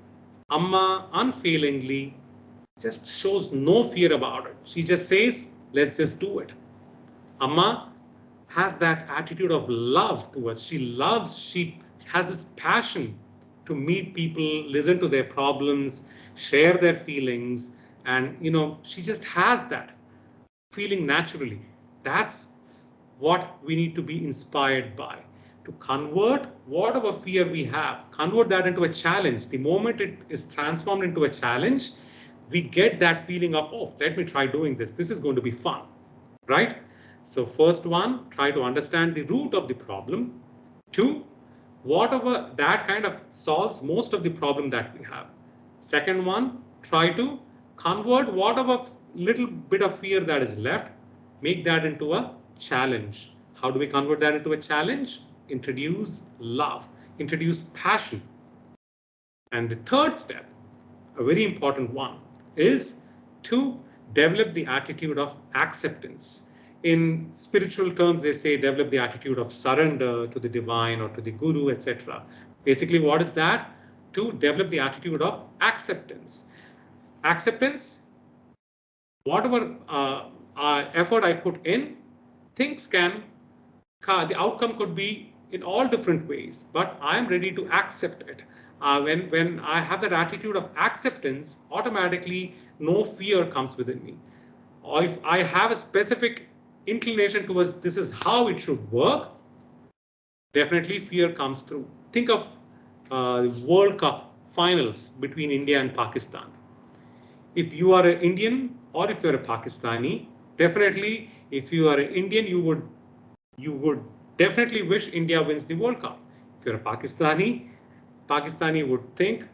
Amma unfailingly just shows no fear about it. She just says, let's just do it. Amma has that attitude of love towards. She has this passion to meet people, listen to their problems, share their feelings, and she just has that feeling naturally. That's what we need to be inspired by. to convert whatever fear we have, convert that into a challenge. The moment it is transformed into a challenge, we get that feeling of, oh, let me try doing this. This is going to be fun, right? So first one, try to understand the root of the problem. Two, whatever that kind of solves most of the problem that we have. Second one, try to convert whatever little bit of fear that is left, make that into a challenge. How do we convert that into a challenge? Introduce love, introduce passion. And the third step, a very important one, is to develop the attitude of acceptance. In spiritual terms, they say develop the attitude of surrender to the divine or to the guru, etc. Basically, what is that? To develop the attitude of acceptance. Acceptance, whatever effort I put in, things the outcome could be in all different ways, but I am ready to accept it. When I have that attitude of acceptance, automatically no fear comes within me. Or if I have a specific inclination towards this is how it should work, definitely fear comes through. Think of World Cup finals between India and Pakistan. If you are an Indian or if you're a Pakistani, definitely if you are an Indian, you would definitely wish India wins the World Cup. If you're a Pakistani would think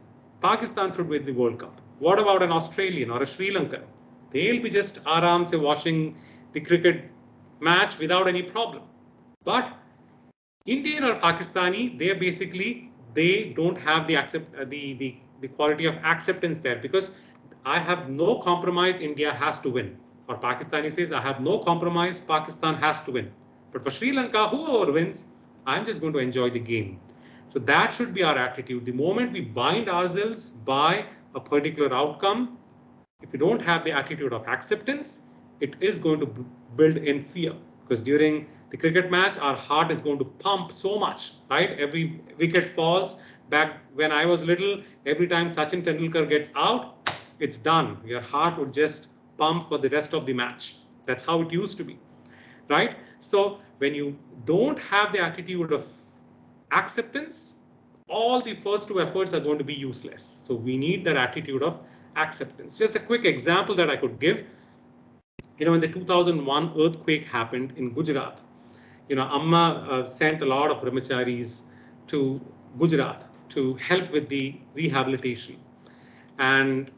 Pakistan should win the World Cup. What about an Australian or a Sri Lankan? They'll be just aram se watching the cricket match without any problem. But Indian or Pakistani, they don't have the quality of acceptance there, because I have no compromise, India has to win. Or Pakistani says, I have no compromise, Pakistan has to win. But for Sri Lanka, whoever wins, I'm just going to enjoy the game. So that should be our attitude. The moment we bind ourselves by a particular outcome, if we don't have the attitude of acceptance, it is going to build in fear. Because during the cricket match, our heart is going to pump so much, right? Every wicket falls. Back when I was little, every time Sachin Tendulkar gets out, it's done. Your heart would just pump for the rest of the match. That's how it used to be, right? So when you don't have the attitude of acceptance, all the first two efforts are going to be useless. So we need that attitude of acceptance. Just a quick example that I could give. When the 2001 earthquake happened in Gujarat, Amma sent a lot of brahmacharis to Gujarat to help with the rehabilitation. And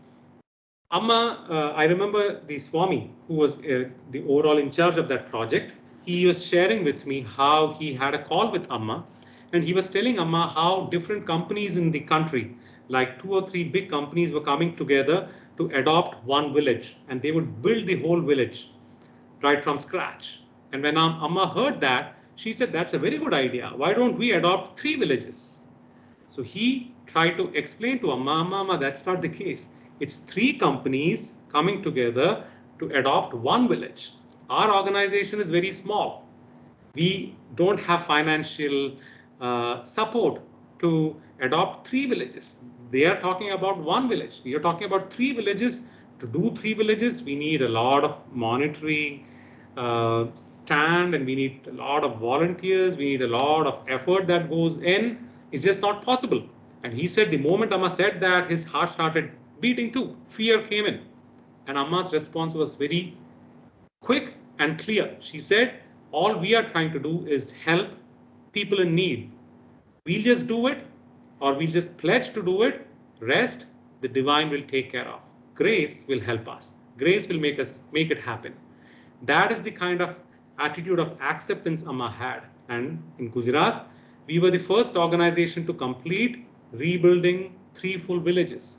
Amma, I remember the Swami, who was the overall in charge of that project, he was sharing with me how he had a call with Amma, and he was telling Amma how different companies in the country, like 2 or 3 big companies, were coming together to adopt one village, and they would build the whole village right from scratch. And when Amma heard that, she said, that's a very good idea. Why don't we adopt 3 villages? So he tried to explain to Amma, that's not the case. It's 3 companies coming together to adopt one village. Our organization is very small. We don't have financial support to adopt 3 villages. They are talking about one village. We are talking about 3 villages. To do 3 villages, we need a lot of monetary stand, and we need a lot of volunteers. We need a lot of effort that goes in. It's just not possible. And he said the moment Amma said that, his heart started beating too. Fear came in. And Amma's response was very quick and clear. She said, all we are trying to do is help people in need. We'll just do it, or we'll just pledge to do it. Rest, the divine will take care of. Grace will help us. Grace will make it happen. That is the kind of attitude of acceptance Amma had. And in Gujarat, we were the first organization to complete rebuilding 3 full villages.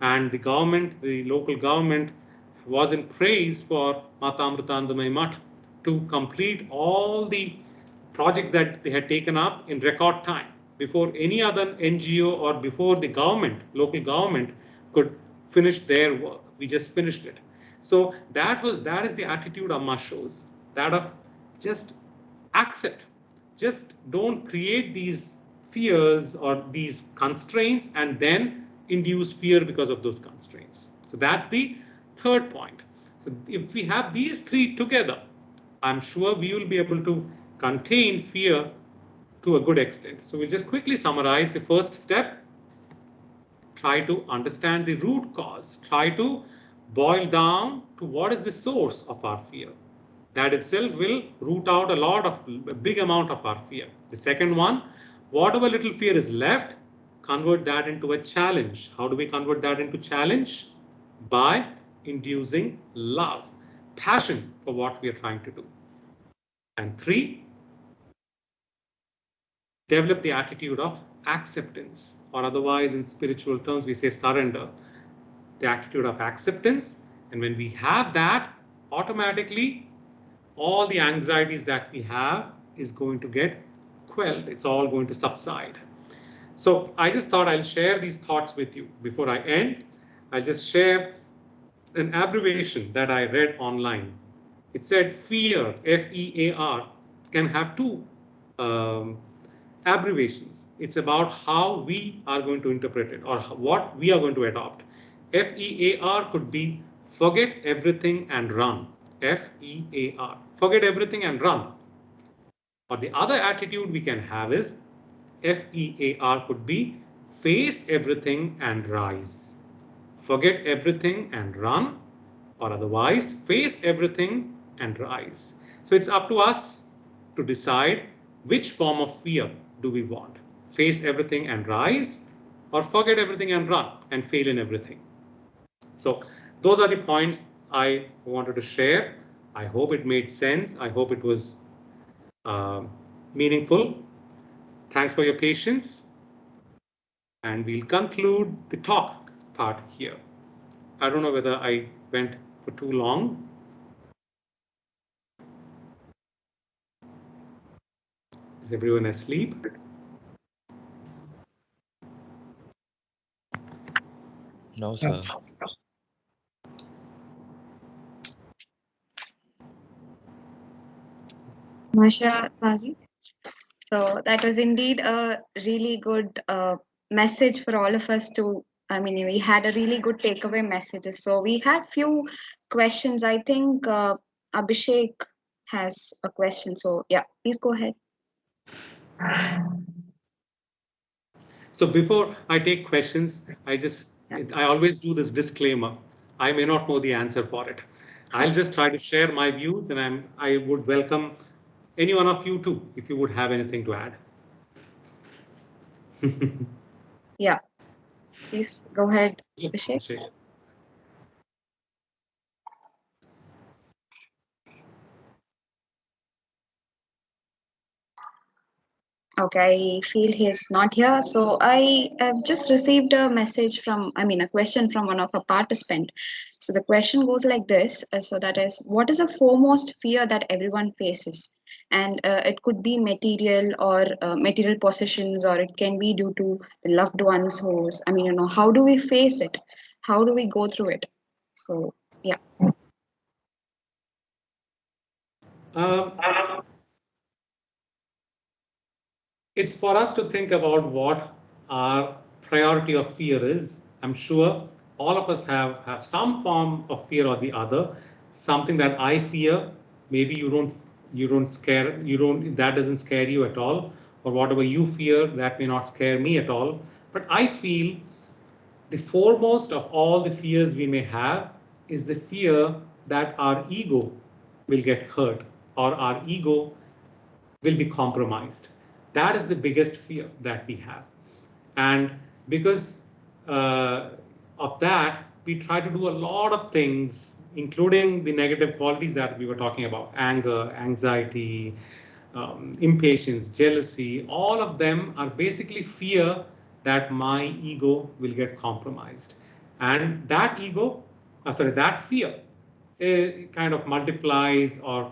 And the government, the local government, was in praise for Ramanandamrita to complete all the projects that they had taken up in record time, before any other NGO or before the government, local government, could finish their work. We just finished it. So that is the attitude Amma shows, that of just accept. Just don't create these fears or these constraints and then induce fear because of those constraints. So that's the third point. So if we have these 3 together, I'm sure we will be able to contain fear to a good extent. So we'll just quickly summarize the first step. Try to understand the root cause. Try to boil down to what is the source of our fear. That itself will root out a big amount of our fear. The second one, whatever little fear is left, convert that into a challenge. How do we convert that into challenge? By inducing love, passion for what we are trying to do. And three, develop the attitude of acceptance, or otherwise in spiritual terms we say surrender. The attitude of acceptance, and when we have that, automatically all the anxieties that we have is going to get quelled. It's all going to subside. So I just thought I'll share these thoughts with you. Before I end, I'll just share an abbreviation that I read online. It said fear, F-E-A-R, can have two abbreviations. It's about how we are going to interpret it or what we are going to adopt. F-E-A-R could be forget everything and run. F-E-A-R, forget everything and run. Or the other attitude we can have is F-E-A-R could be face everything and rise. Forget everything and run, or otherwise face everything and rise. So it's up to us to decide which form of fear do we want. Face everything and rise, or forget everything and run and fail in everything. So those are the points I wanted to share. I hope it made sense. I hope it was meaningful. Thanks for your patience. And we'll conclude the talk part here. I don't know whether I went for too long. Is everyone asleep? No, sir. Masha Saji. So that was indeed a really good message for all of us to, I mean, we had a really good takeaway messages. So we had few questions. I think Abhishek has a question. So yeah, please go ahead. So before I take questions, I always do this disclaimer. I may not know the answer for it. I'll just try to share my views, and I would welcome any one of you too, if you would have anything to add. Yeah, please go ahead, Yeah, Abhishek. Abhishek. Okay, I feel he's not here. So I have just received a message from, I mean, a question from one of our participants. So the question goes like this. So that is, what is the foremost fear that everyone faces? And it could be material or material possessions, or it can be due to the loved ones who's, I mean, how do we face it? How do we go through it? So, yeah. It's for us to think about what our priority of fear is. I'm sure all of us have some form of fear or the other. Something that I fear, maybe that doesn't scare you at all, or whatever you fear, that may not scare me at all. But I feel the foremost of all the fears we may have is the fear that our ego will get hurt or our ego will be compromised. That is the biggest fear that we have. And because of that, we try to do a lot of things, including the negative qualities that we were talking about, anger, anxiety, impatience, jealousy. All of them are basically fear that my ego will get compromised. And that that fear kind of multiplies or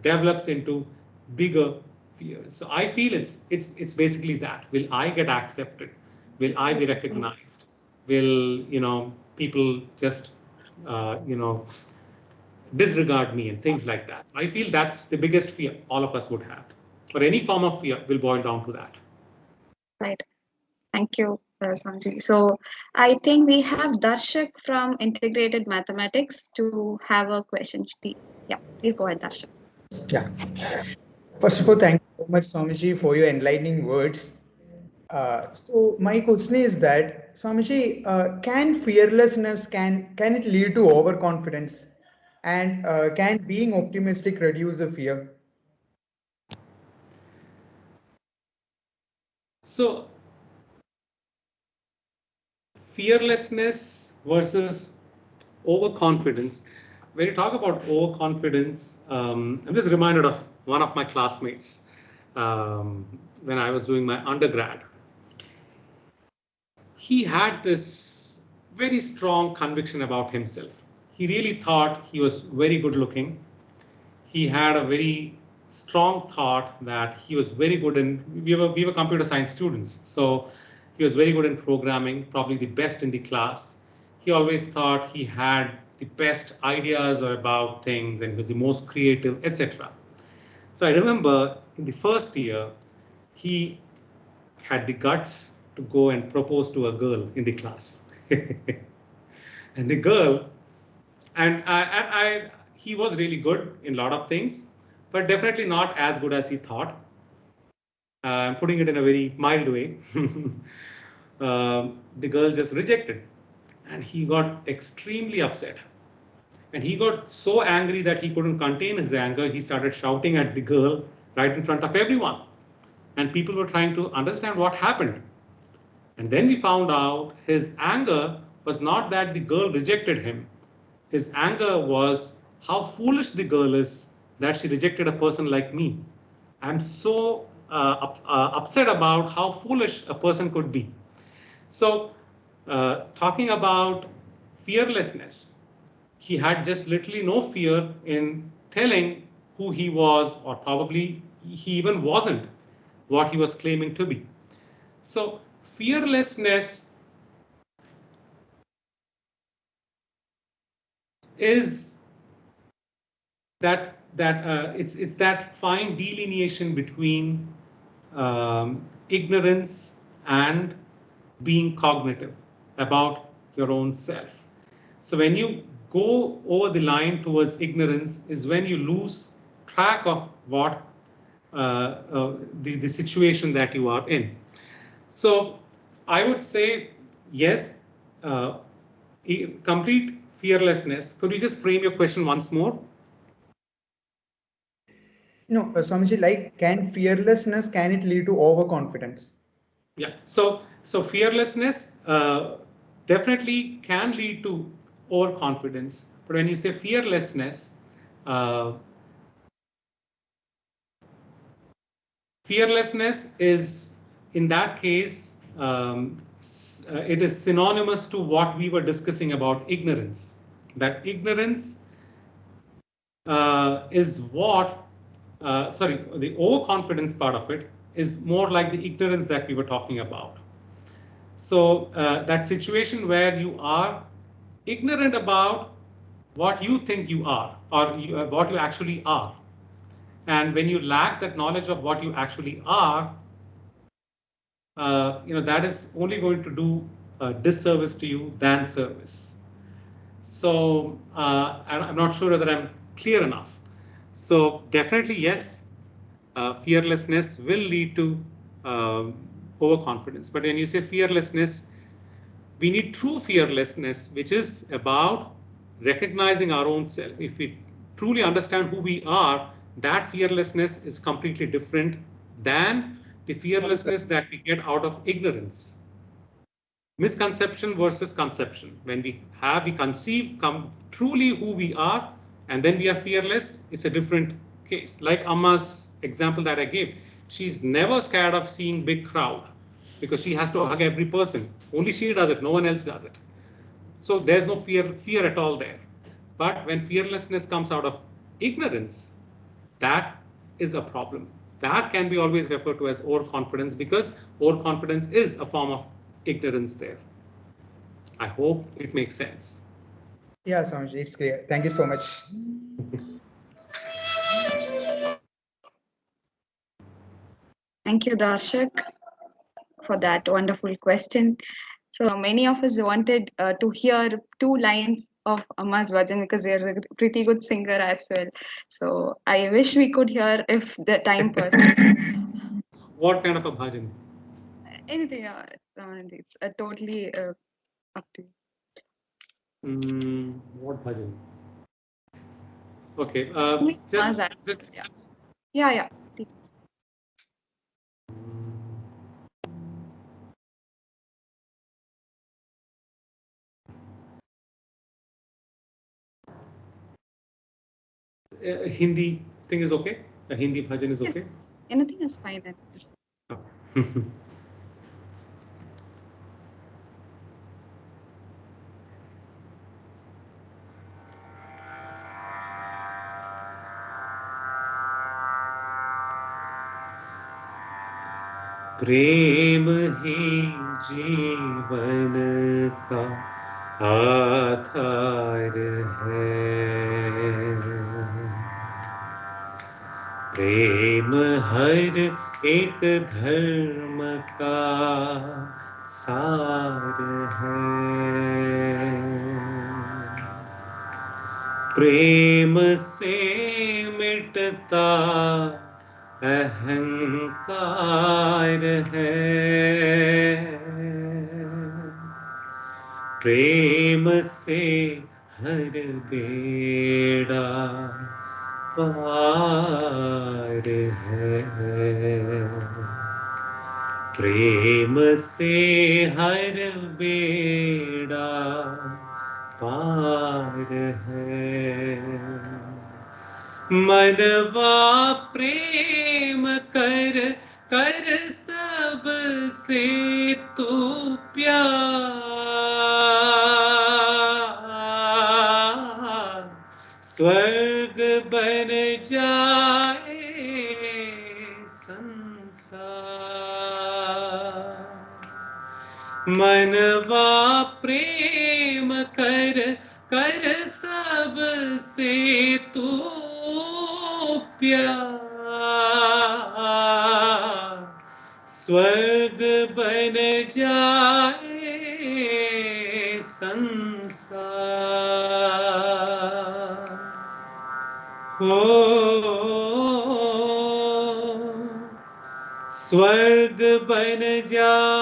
develops into bigger fears. So I feel it's basically that. Will I get accepted? Will I be recognized? Will people just disregard me and things like that? So I feel that's the biggest fear all of us would have, or any form of fear will boil down to that. Right. Thank you, Sanji. So I think we have Darshak from Integrated Mathematics to have a question. Yeah, please go ahead, Darshak. Yeah. First of all, thank you so much, Swamiji, for your enlightening words. So my question is that, Swamiji, can fearlessness, can it lead to overconfidence? And can being optimistic reduce the fear? So, fearlessness versus overconfidence. When you talk about overconfidence, I'm just reminded of one of my classmates when I was doing my undergrad. He had this very strong conviction about himself. He really thought he was very good looking. He had a very strong thought that he was very good in, we were computer science students. So he was very good in programming, probably the best in the class. He always thought he had the best ideas about things and he was the most creative, etc. So I remember in the first year, he had the guts to go and propose to a girl in the class. And the girl, he was really good in a lot of things, but definitely not as good as he thought. I'm putting it in a very mild way. The girl just rejected, and he got extremely upset. And he got so angry that he couldn't contain his anger. He started shouting at the girl right in front of everyone. And people were trying to understand what happened. And then we found out his anger was not that the girl rejected him. His anger was how foolish the girl is that she rejected a person like me. I'm so upset about how foolish a person could be. So, talking about fearlessness, he had just literally no fear in telling who he was, or probably he even wasn't what he was claiming to be. So, fearlessness is it's that fine delineation between ignorance and being cognitive about your own self. So when you go over the line towards ignorance is when you lose track of what the situation that you are in. So I would say yes, complete fearlessness. Could you just frame your question once more? No, Swamiji, like, can fearlessness, can it lead to overconfidence? Yeah, so fearlessness definitely can lead to overconfidence. But when you say fearlessness, fearlessness is in that case it is synonymous to what we were discussing about ignorance. That ignorance is what the overconfidence part of it is more like the ignorance that we were talking about. So that situation where you are ignorant about what you think you are, or what you actually are. And when you lack that knowledge of what you actually are, that is only going to do disservice to you than service. So I'm not sure whether I'm clear enough. So definitely yes, fearlessness will lead to overconfidence. But when you say fearlessness, we need true fearlessness, which is about recognizing our own self. If we truly understand who we are, that fearlessness is completely different than the fearlessness that we get out of ignorance. Misconception versus conception. When we conceive truly who we are, and then we are fearless, it's a different case. Like Amma's example that I gave, she's never scared of seeing big crowd because she has to hug every person. Only she does it, no one else does it. So there's no fear at all there. But when fearlessness comes out of ignorance, that is a problem. That can be always referred to as overconfidence, because overconfidence is a form of ignorance there. I hope it makes sense. Yeah, Swamiji, it's clear. Thank you so much. Thank you, Darshak, for that wonderful question. So many of us wanted to hear 2 lines of Amma's bhajan because you're a pretty good singer as well. So I wish we could hear if the time permits. What kind of a bhajan? Anything, Ramanand, it's totally up to you. What bhajan? Okay. Amma's asked. Yeah. Hindi thing is okay? A Hindi bhajan is okay? Yes, anything is fine. Oh. प्रेम ही जीवन का आधार है, प्रेम हर एक धर्म का सार है, प्रेम से मिटता अहंकार है, प्रेम से हर बेड़ा पार है, प्रेम से हर बेड़ा पार है, मनवा प्रेम कर कर सब से तू प्यार, स्वर्ग बन जाए संसार, मनवा प्रेम कर कर सब से तू प्यार, स्वर्ग बन जाए संसार, हो स्वर्ग बन जाए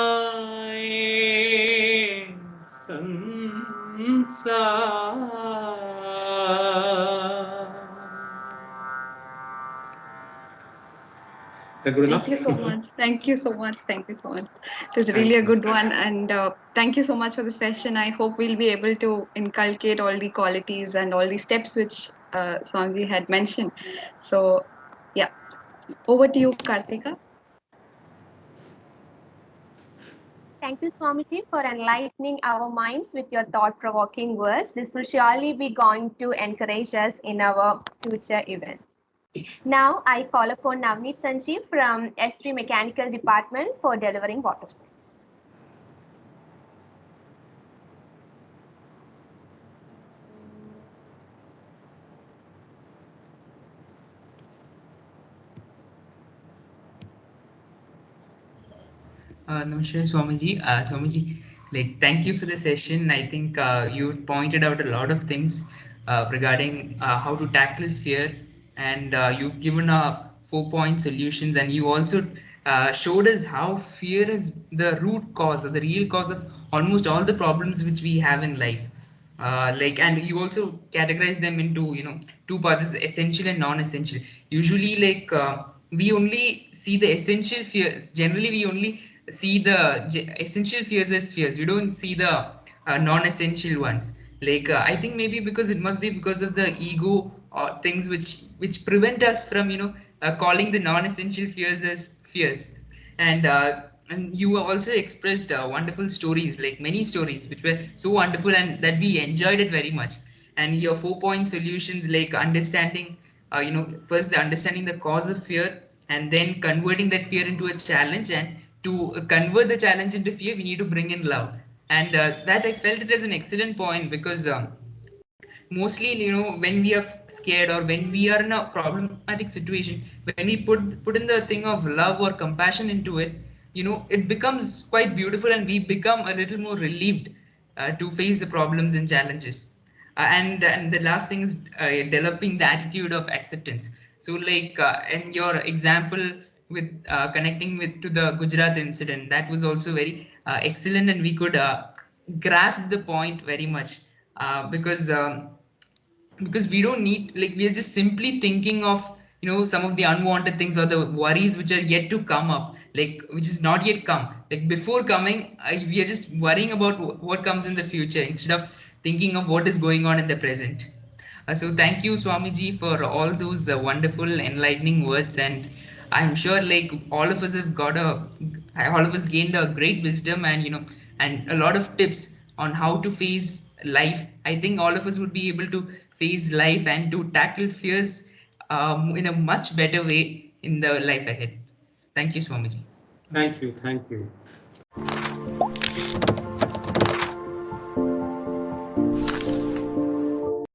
Good enough? Thank you so much. Thank you so much. Thank you so much. It was really a good one. And thank you so much for the session. I hope we'll be able to inculcate all the qualities and all the steps which Swamiji had mentioned. So, yeah. Over to you, Karthika. Thank you, Swamiji, for enlightening our minds with your thought-provoking words. This will surely be going to encourage us in our future events. Now, I call upon Navneet Sanjeev from S3 Mechanical Department for delivering water. Namaskar, Swamiji. Swamiji, thank you for the session. I think you pointed out a lot of things regarding how to tackle fear, and you've given 4-point solutions, and you also showed us how fear is the root cause or the real cause of almost all the problems which we have in life. And you also categorize them into two parts: essential and non-essential. Usually, we only see the essential fears. Generally, we only see the essential fears as fears. We don't see the non-essential ones. I think maybe because it must be because of the ego or things which prevent us from calling the non-essential fears as fears. And you also expressed wonderful stories, like many stories which were so wonderful and that we enjoyed it very much. And your 4-point solutions, like understanding first the understanding the cause of fear, and then converting that fear into a challenge, and to convert the challenge into fear we need to bring in love. And that I felt it as an excellent point, because mostly when we are scared or when we are in a problematic situation, when we put in the thing of love or compassion into it, it becomes quite beautiful and we become a little more relieved to face the problems and challenges. And the last thing is developing the attitude of acceptance. So like in your example with connecting with to the Gujarat incident, that was also very excellent, and we could grasp the point very much, because we don't need, like, we are just simply thinking of, some of the unwanted things or the worries which are yet to come up, like which is not yet come, like before coming, we are just worrying about what comes in the future instead of thinking of what is going on in the present. So thank you, Swamiji, for all those wonderful, enlightening words, and I'm sure like all of us gained a great wisdom, and and a lot of tips on how to face life. I think all of us would be able to face life and to tackle fears in a much better way in the life ahead. Thank you, Swamiji. Thank you. Thank you.